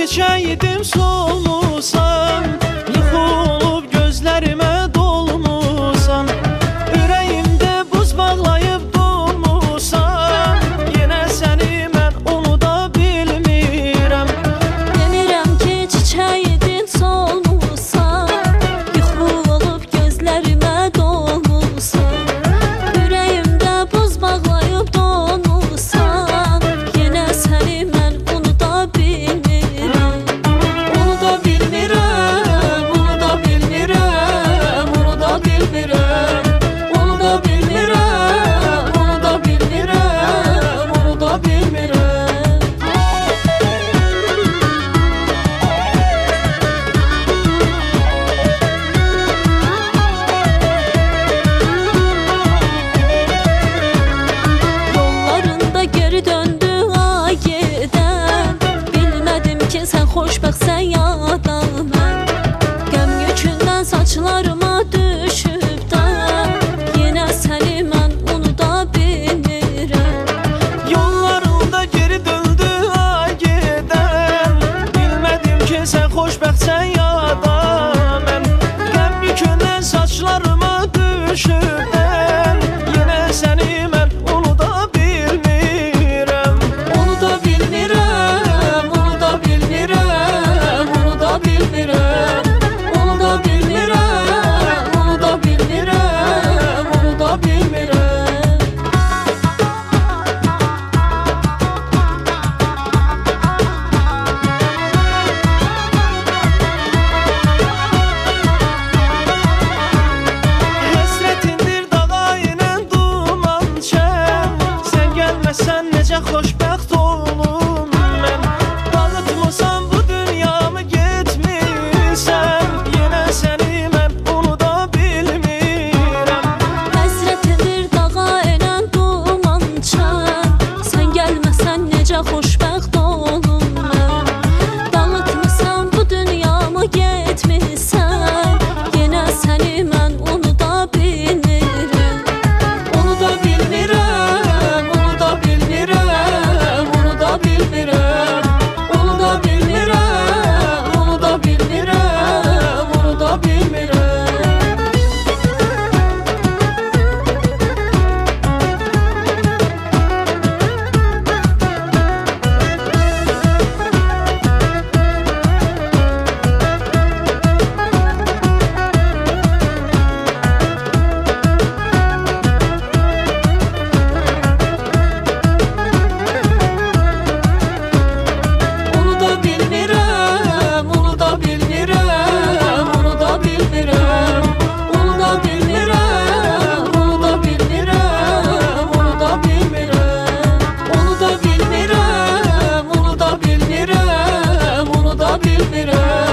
çiçeğidim solmusan, yıkılıp gözlerime dolmusan, yüreğimde buz bağlayıp dolmusan, yine seni ben unuda bilmirəm. Demirəm ki çiçeğidim solmusan, yıkılıp gözlerime dolmusan, yüreğimde buz bağlayıp dolmusan, yine seni ben unuda bilmirəm. Sen xoşbəxtsən ya da mən, qəm yükündən saçlarıma düşüb də, yenə səni mən unuda bilmirəm. Yollarında geri döndü ay gedən, bilmədim ki sən xoşbəxtsən ya da mən, qəm yükündən saçlarıma düşübdən, yenə səni mən unuda bilmirəm. Unuda bilmirəm, unuda bilmirəm, unuda bilmirəm, unuda bilmirəm, unuda bilmirəm, unuda bilmirəm. Həsrətindir dağa ilə duman çəm, sən gəlməsən necə xoşbəxt olum mən. Dağıtmısan bu dünyamı getmirsən, yenə səni mən unuda bilmirəm. Həsrətindir dağa elə duman çəm, sən gəlməsən necə xoşbəxt olum mən. Dağıtmısan bu dünyamı getmirsən, yenə səni mən unuda bilmirəm. Unuda bilmirəm, unuda bilmirəm, unuda bilmirəm, unuda bilmirəm, unuda bilmirəm, unuda bilmirəm. Unuda bilmirəm, unuda bilmirəm, unuda bilmirəm, unuda bilmirəm, unuda bilmirəm, unuda bilmirəm, unuda bilmirəm, unuda bilmirəm, unuda bilmirəm.